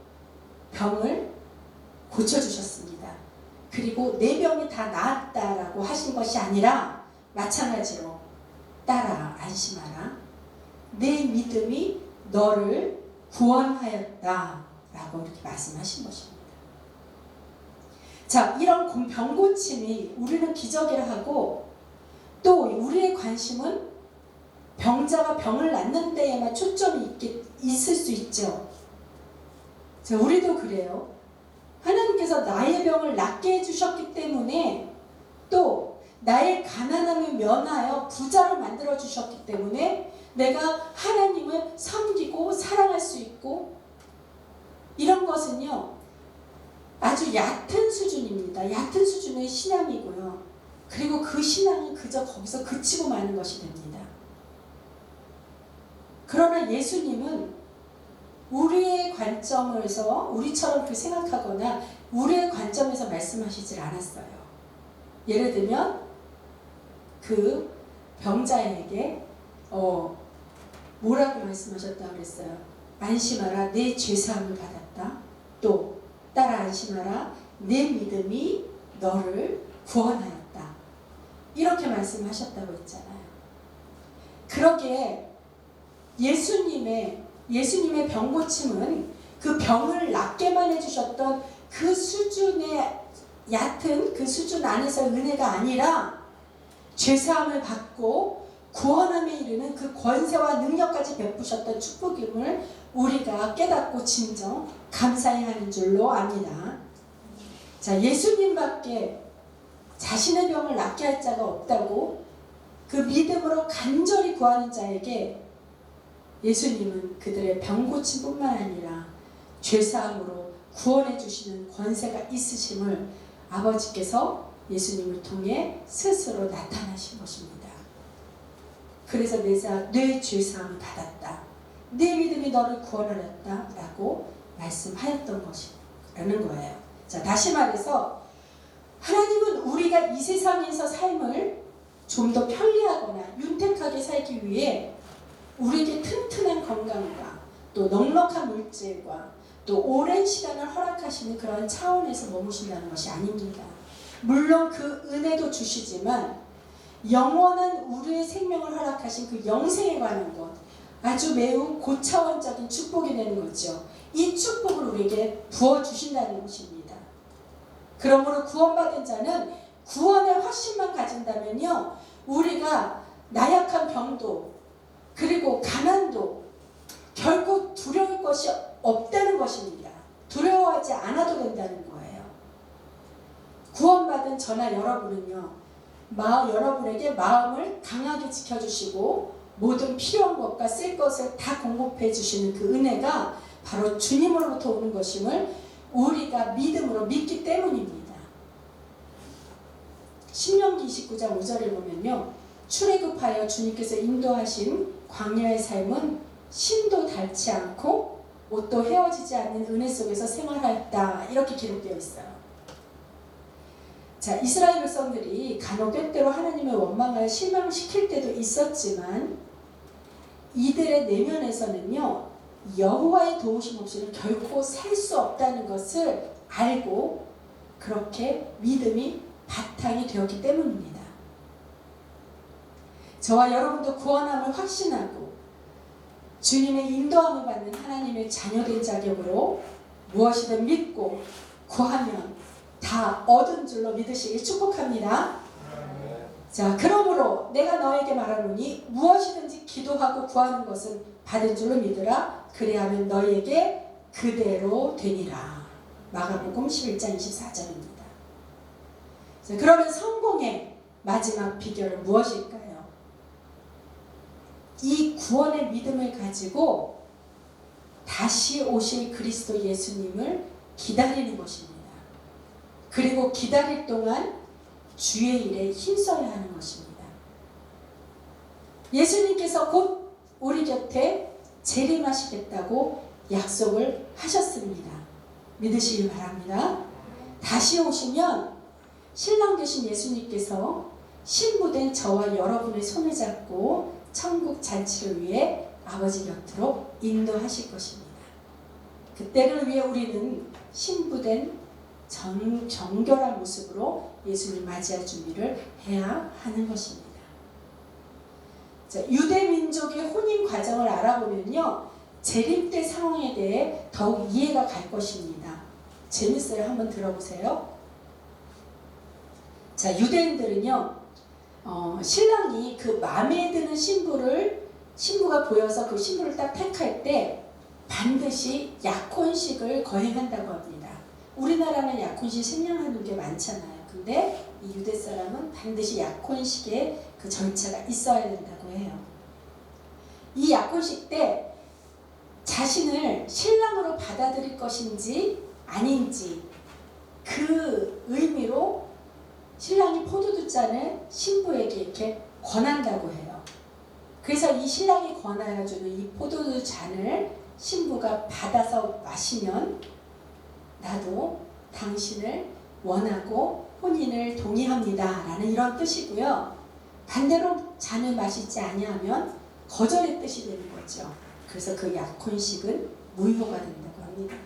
병을 고쳐주셨습니다. 그리고 내 병이 다 나았다라고 하신 것이 아니라 마찬가지로 딸아 안심하라 내 믿음이 너를 구원하였다 라고 이렇게 말씀하신 것입니다. 자, 이런 병고침이 우리는 기적이라 하고 또 우리의 관심은 병자가 병을 낫는 데에만 초점이 있을 수 있죠. 자, 우리도 그래요. 하나님께서 나의 병을 낫게 해주셨기 때문에 또 나의 가난함을 면하여 부자로 만들어 주셨기 때문에 내가 하나님을 섬기고 사랑할 수 있고 이런 것은요 아주 얕은 수준입니다. 얕은 수준의 신앙이고요. 그리고 그 신앙은 그저 거기서 그치고 마는 것이 됩니다. 그러나 예수님은 우리의 관점에서 우리처럼 그 생각하거나 우리의 관점에서 말씀하시질 않았어요. 예를 들면 그 병자에게 뭐라고 말씀하셨다고 그랬어요? 안심하라, 내 죄사함을 받았다. 또 따라 안심하라, 내 믿음이 너를 구원하였다. 이렇게 말씀하셨다고 했잖아요. 그러기에 예수님의 병고침은 그 병을 낫게만 해주셨던 그 수준의 얕은 그 수준 안에서 은혜가 아니라 죄사함을 받고 구원함에 이르는 그 권세와 능력까지 베푸셨던 축복임을 우리가 깨닫고 진정 감사해야 하는 줄로 압니다. 자, 예수님밖에 자신의 병을 낫게 할 자가 없다고 그 믿음으로 간절히 구하는 자에게 예수님은 그들의 병고침뿐만 아니라 죄사함으로 구원해 주시는 권세가 있으심을 아버지께서 예수님을 통해 스스로 나타나신 것입니다. 그래서 내 죄사함을 받았다. 내 믿음이 너를 구원하였다 라고 말씀하였던 것이라는 거예요. 자, 다시 말해서 하나님은 우리가 이 세상에서 삶을 좀 더 편리하거나 윤택하게 살기 위해 우리에게 튼튼한 건강과 또 넉넉한 물질과 또 오랜 시간을 허락하시는 그런 차원에서 머무신다는 것이 아닙니다. 물론 그 은혜도 주시지만 영원한 우리의 생명을 허락하신 그 영생에 관한 것, 아주 매우 고차원적인 축복이 되는 거죠. 이 축복을 우리에게 부어주신다는 것입니다. 그러므로 구원받은 자는 구원의 확신만 가진다면요, 우리가 나약한 병도 그리고 가난도 결코 두려울 것이 없다는 것입니다. 두려워하지 않아도 된다는 거예요. 구원받은 저나 여러분은요, 여러분에게 마음을 강하게 지켜주시고 모든 필요한 것과 쓸 것을 다 공급해 주시는 그 은혜가 바로 주님으로부터 오는 것임을 우리가 믿음으로 믿기 때문입니다. 신명기 29장 5절을 보면요, 출애굽하여 주님께서 인도하신 광야의 삶은 신도 닳지 않고 옷도 헤어지지 않는 은혜 속에서 생활하였다, 이렇게 기록되어 있어요. 자, 이스라엘 백성들이 간혹 때때로 하나님의 원망을 실망시킬 때도 있었지만 이들의 내면에서는요, 여호와의 도우심 없이는 결코 살 수 없다는 것을 알고 그렇게 믿음이 바탕이 되었기 때문입니다. 저와 여러분도 구원함을 확신하고 주님의 인도함을 받는 하나님의 자녀된 자격으로 무엇이든 믿고 구하면 다 얻은 줄로 믿으시길 축복합니다. 자, 그러므로 내가 너에게 말하노니 무엇이든지 기도하고 구하는 것은 받은 줄로 믿으라. 그리하면 너에게 그대로 되니라. 마가복음 11장 24절입니다. 자, 그러면 성공의 마지막 비결은 무엇일까요? 이 구원의 믿음을 가지고 다시 오실 그리스도 예수님을 기다리는 것입니다. 그리고 기다릴 동안 주의 일에 힘써야 하는 것입니다. 예수님께서 곧 우리 곁에 재림하시겠다고 약속을 하셨습니다. 믿으시길 바랍니다. 다시 오시면 신랑 되신 예수님께서 신부된 저와 여러분의 손을 잡고 천국 잔치를 위해 아버지 곁으로 인도하실 것입니다. 그때를 위해 우리는 신부된 정결한 모습으로 예수님 맞이할 준비를 해야 하는 것입니다. 자, 유대 민족의 혼인 과정을 알아보면요, 재림 때 상황에 대해 더욱 이해가 갈 것입니다. 재밌어요. 한번 들어보세요. 자, 유대인들은요, 신랑이 그 마음에 드는 신부가 보여서 그 신부를 딱 택할 때 반드시 약혼식을 거행한다고 합니다. 우리나라는 약혼식 생략하는 게 많잖아요. 근데 이 유대 사람은 반드시 약혼식에 그 절차가 있어야 된다고 해요. 이 약혼식 때 자신을 신랑으로 받아들일 것인지 아닌지 그 의미로 신랑이 포도주 잔을 신부에게 이렇게 권한다고 해요. 그래서 이 신랑이 권하여 주는 이 포도주 잔을 신부가 받아서 마시면 나도 당신을 원하고 혼인을 동의합니다 라는 이런 뜻이고요. 반대로 잔을 마시지 아니하면 거절의 뜻이 되는 거죠. 그래서 그 약혼식은 무효가 된다고 합니다.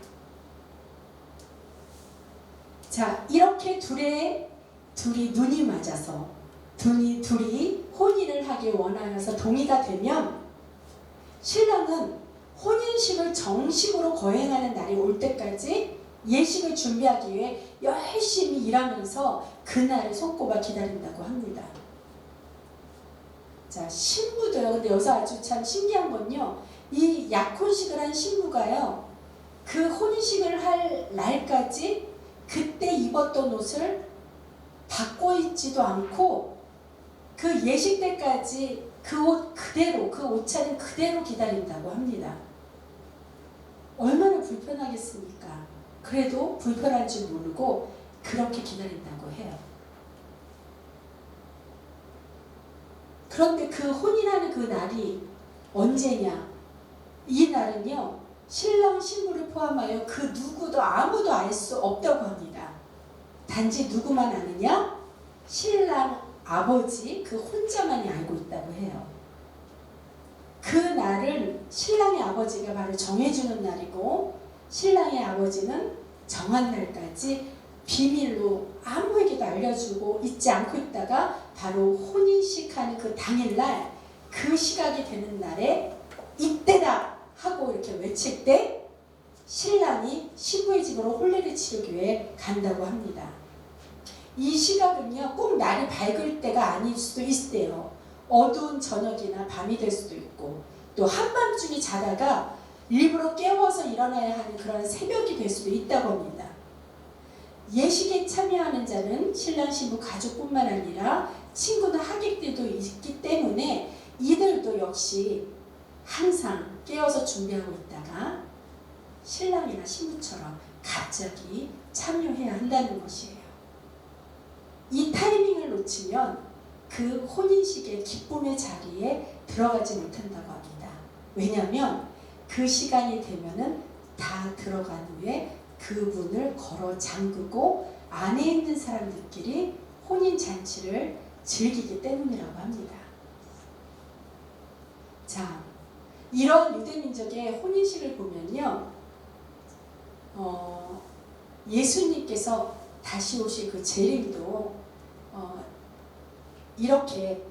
자, 이렇게 둘이 눈이 맞아서 둘이 혼인을 하기 원하여서 동의가 되면 신랑은 혼인식을 정식으로 거행하는 날이 올 때까지 예식을 준비하기 위해 열심히 일하면서 그날을 손꼽아 기다린다고 합니다. 자, 신부도요. 근데 여기서 아주 참 신기한 건요. 이 약혼식을 한 신부가요. 그 혼인식을 할 날까지 그때 입었던 옷을 바꿔 입지도 않고 그 예식 때까지 그 옷 그대로, 그 옷차림 그대로 기다린다고 합니다. 얼마나 불편하겠습니까? 그래도 불편한 줄 모르고 그렇게 기다린다고 해요. 그런데 그 혼인하는 그 날이 언제냐? 이 날은요, 신랑 신부를 포함하여 그 누구도 아무도 알 수 없다고 합니다. 단지 누구만 아느냐? 신랑 아버지 그 혼자만이 알고 있다고 해요. 그 날은 신랑의 아버지가 바로 정해주는 날이고 신랑의 아버지는 정한 날까지 비밀로 아무에게도 알려주고 있지 않고 있다가 바로 혼인식 하는 그 당일날 그 시각이 되는 날에 이때다 하고 이렇게 외칠 때 신랑이 신부의 집으로 혼례를 치르기 위해 간다고 합니다. 이 시각은요, 꼭 날이 밝을 때가 아닐 수도 있대요. 어두운 저녁이나 밤이 될 수도 있고 또 한밤중에 자다가 일부러 깨워서 일어나야 하는 그런 새벽이 될 수도 있다고 합니다. 예식에 참여하는 자는 신랑 신부 가족뿐만 아니라 친구나 하객들도 있기 때문에 이들도 역시 항상 깨워서 준비하고 있다가 신랑이나 신부처럼 갑자기 참여해야 한다는 것이에요. 이 타이밍을 놓치면 그 혼인식의 기쁨의 자리에 들어가지 못한다고 합니다. 왜냐하면 그 시간이 되면은 다 들어간 후에 그분을 걸어 잠그고 안에 있는 사람들끼리 혼인 잔치를 즐기기 때문이라고 합니다. 자, 이런 유대민족의 혼인식을 보면요, 예수님께서 다시 오실 그 재림도 이렇게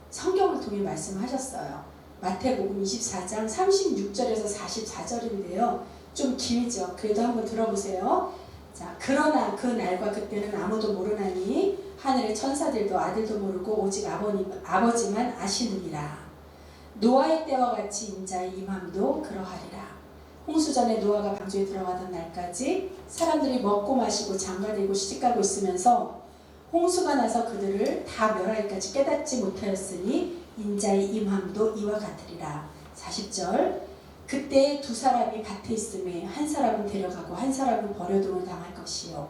성경을 통해 말씀하셨어요. 마태복음 24장 36절에서 44절인데요. 좀 길죠. 그래도 한번 들어보세요. 자, 그러나 그 날과 그때는 아무도 모르나니 하늘의 천사들도 아들도 모르고 오직 아버지만 아시느니라. 노아의 때와 같이 인자의 임함도 그러하리라. 홍수전에 노아가 방주에 들어가던 날까지 사람들이 먹고 마시고 장가들고 시집가고 있으면서 홍수가 나서 그들을 다 멸하기까지 깨닫지 못하였으니 인자의 임함도 이와 같으리라. 40절 그때 두 사람이 밭에 있음에 한 사람은 데려가고 한 사람은 버려둠을 당할 것이요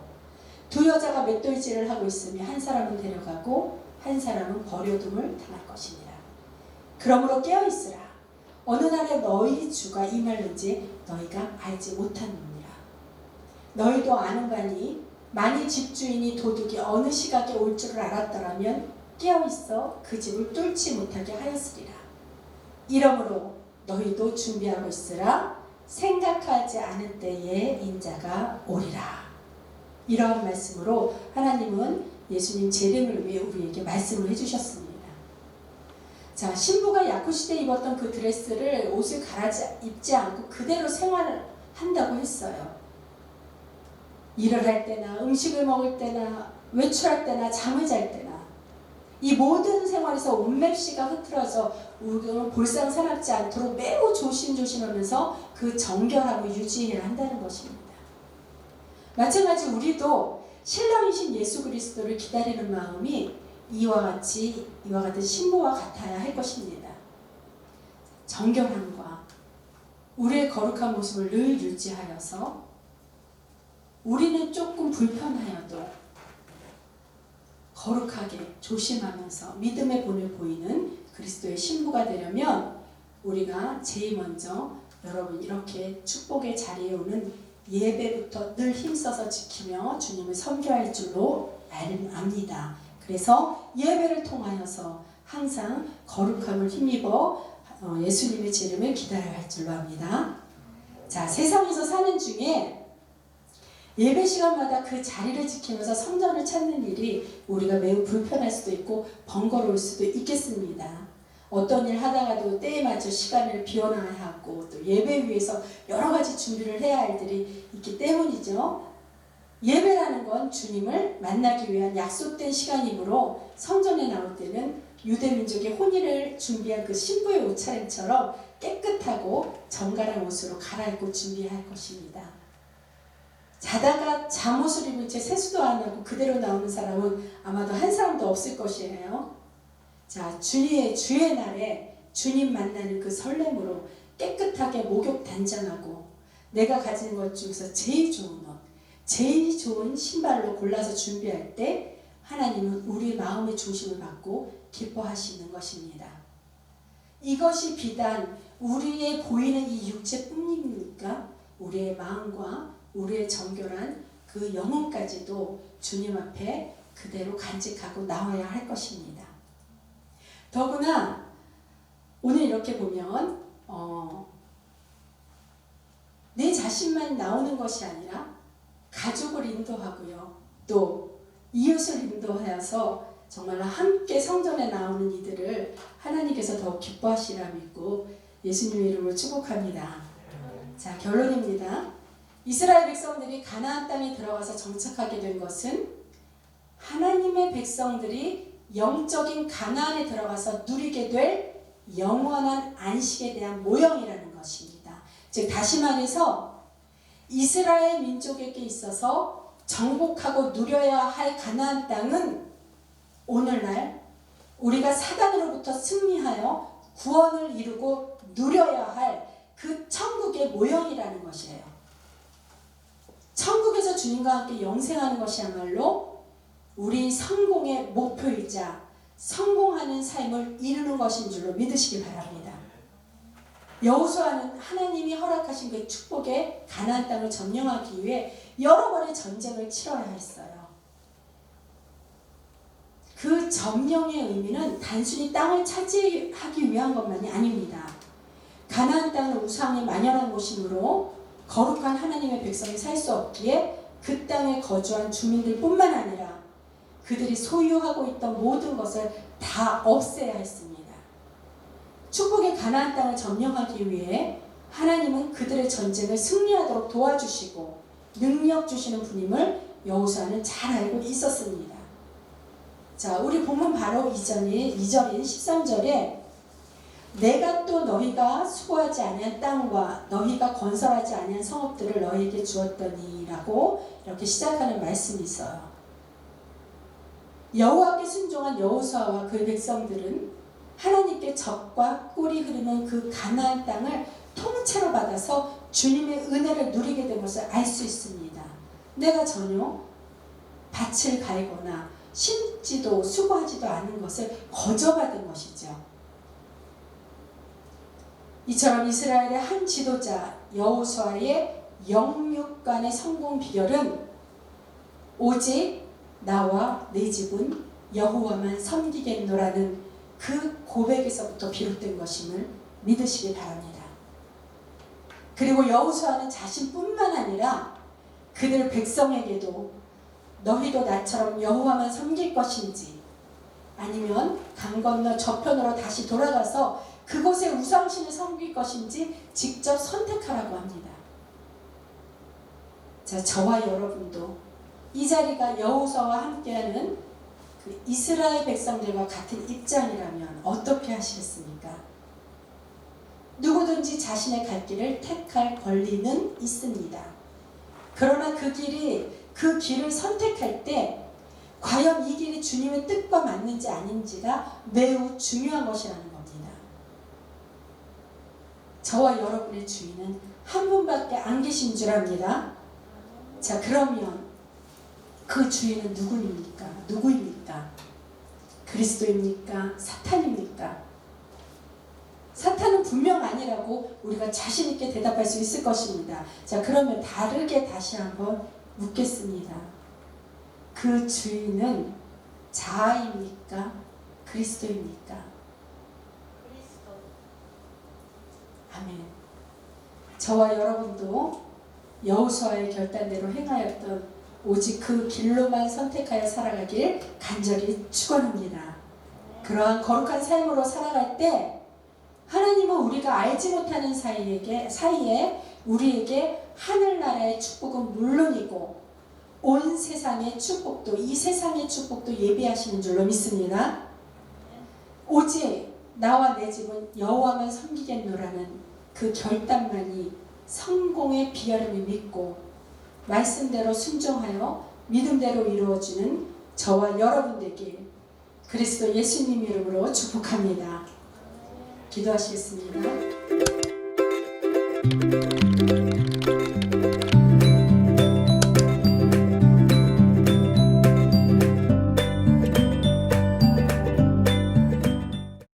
두 여자가 맷돌질을 하고 있음에 한 사람은 데려가고 한 사람은 버려둠을 당할 것이니라. 그러므로 깨어있으라. 어느 날에 너희 주가 임할는지 너희가 알지 못하느니라. 너희도 아는 바니 만일 집주인이 도둑이 어느 시각에 올 줄을 알았더라면 깨어있어 그 집을 뚫지 못하게 하였으리라. 이러므로 너희도 준비하고 있으라. 생각하지 않을 때에 인자가 오리라. 이러한 말씀으로 하나님은 예수님 재림을 위해 우리에게 말씀을 해주셨습니다. 자, 신부가 약혼시대에 입었던 그 드레스를 옷을 갈아입지 않고 그대로 생활한다고 했어요. 일을 할 때나 음식을 먹을 때나 외출할 때나 잠을 잘 때나 이 모든 생활에서 옷맵시가 흐트러져 우리는 볼상사납지 않도록 매우 조심조심하면서 그 정결함을 유지해야 한다는 것입니다. 마찬가지 우리도 신랑이신 예수 그리스도를 기다리는 마음이 이와 같은 신부와 같아야 할 것입니다. 정결함과 우리의 거룩한 모습을 늘 유지하여서 우리는 조금 불편하여도 거룩하게 조심하면서 믿음의 본을 보이는 그리스도의 신부가 되려면 우리가 제일 먼저 여러분 이렇게 축복의 자리에 오는 예배부터 늘 힘써서 지키며 주님을 섬겨할 줄로 압니다. 그래서 예배를 통하여서 항상 거룩함을 힘입어 예수님의 재림을 기다려야 할 줄로 압니다. 자, 세상에서 사는 중에 예배 시간마다 그 자리를 지키면서 성전을 찾는 일이 우리가 매우 불편할 수도 있고 번거로울 수도 있겠습니다. 어떤 일 하다가도 때에 맞춰 시간을 비워놔야 하고 또 예배 위해서 여러 가지 준비를 해야 할 일이 있기 때문이죠. 예배라는 건 주님을 만나기 위한 약속된 시간이므로 성전에 나올 때는 유대민족의 혼인을 준비한 그 신부의 옷차림처럼 깨끗하고 정갈한 옷으로 갈아입고 준비할 것입니다. 자다가 잠옷을 입은 채 세수도 안 하고 그대로 나오는 사람은 아마도 한 사람도 없을 것이에요. 자, 주의 날에 주님 만나는 그 설렘으로 깨끗하게 목욕 단장하고 내가 가진 것 중에서 제일 좋은 옷, 제일 좋은 신발로 골라서 준비할 때 하나님은 우리 마음의 중심을 받고 기뻐하시는 것입니다. 이것이 비단 우리의 보이는 이 육체뿐입니까? 우리의 마음과 우리의 정결한 그 영혼까지도 주님 앞에 그대로 간직하고 나와야 할 것입니다. 더구나 오늘 이렇게 보면 내 자신만 나오는 것이 아니라 가족을 인도하고요. 또 이웃을 인도하여서 정말 함께 성전에 나오는 이들을 하나님께서 더 기뻐하시리라 믿고 예수님의 이름으로 축복합니다. 자, 결론입니다. 이스라엘 백성들이 가나안 땅에 들어가서 정착하게 된 것은 하나님의 백성들이 영적인 가나안에 들어가서 누리게 될 영원한 안식에 대한 모형이라는 것입니다. 즉 다시 말해서 이스라엘 민족에게 있어서 정복하고 누려야 할 가나안 땅은 오늘날 우리가 사단으로부터 승리하여 구원을 이루고 누려야 할 그 천국의 모형이라는 것이에요. 천국에서 주님과 함께 영생하는 것이야말로 우리 성공의 목표이자 성공하는 삶을 이루는 것인 줄로 믿으시기 바랍니다. 여호수아는 하나님이 허락하신 그 축복의 가나안 땅을 점령하기 위해 여러 번의 전쟁을 치러야 했어요. 그 점령의 의미는 단순히 땅을 차지하기 위한 것만이 아닙니다. 가나안 땅은 우상이 만연한 곳이므로 거룩한 하나님의 백성이 살 수 없기에 그 땅에 거주한 주민들뿐만 아니라 그들이 소유하고 있던 모든 것을 다 없애야 했습니다. 축복의 가나안 땅을 점령하기 위해 하나님은 그들의 전쟁을 승리하도록 도와주시고 능력 주시는 분임을 여호수아는 잘 알고 있었습니다. 자, 우리 본문 바로 이전인 13절에 내가 또 너희가 수고하지 아니한 땅과 너희가 건설하지 아니한 성읍들을 너희에게 주었더니 라고 이렇게 시작하는 말씀이 있어요. 여호와께 순종한 여호수아와 그 백성들은 하나님께 젖과 꿀이 흐르는 그 가나안 땅을 통째로 받아서 주님의 은혜를 누리게 된 것을 알 수 있습니다. 내가 전혀 밭을 갈거나 심지도 수고하지도 않은 것을 거저받은 것이죠. 이처럼 이스라엘의 한 지도자 여호수아의 영육간의 성공 비결은 오직 나와 내 집은 여호와만 섬기겠노라는 그 고백에서부터 비롯된 것임을 믿으시기 바랍니다. 그리고 여호수아는 자신뿐만 아니라 그들 백성에게도 너희도 나처럼 여호와만 섬길 것인지 아니면 강 건너 저편으로 다시 돌아가서 그곳에 우상신을 섬길 것인지 직접 선택하라고 합니다. 자, 저와 여러분도 이 자리가 여호수아와 함께하는 그 이스라엘 백성들과 같은 입장이라면 어떻게 하시겠습니까? 누구든지 자신의 갈 길을 택할 권리는 있습니다. 그러나 그 길을 선택할 때 과연 이 길이 주님의 뜻과 맞는지 아닌지가 매우 중요한 것이라는 겁니다. 저와 여러분의 주인은 한 분밖에 안 계신 줄 압니다. 자, 그러면 그 주인은 누구입니까? 그리스도입니까? 사탄입니까? 사탄은 분명 아니라고 우리가 자신 있게 대답할 수 있을 것입니다. 자, 그러면 다르게 다시 한번 묻겠습니다. 그 주인은 자아입니까? 그리스도입니까? 그리스도. 아멘. 저와 여러분도 여호수아의 결단대로 행하였던 오직 그 길로만 선택하여 살아가길 간절히 축원합니다. 그러한 거룩한 삶으로 살아갈 때 하나님은 우리가 알지 못하는 사이에 우리에게 하늘나라의 축복은 물론이고 온 세상의 축복도, 이 세상의 축복도 예비하시는 줄로 믿습니다. 오직 나와 내 집은 여호와만 섬기겠노라는 그 결단만이 성공의 비결임을 믿고 말씀대로 순종하여 믿음대로 이루어지는 저와 여러분들께 그리스도 예수님 이름으로 축복합니다. 기도하시겠습니다.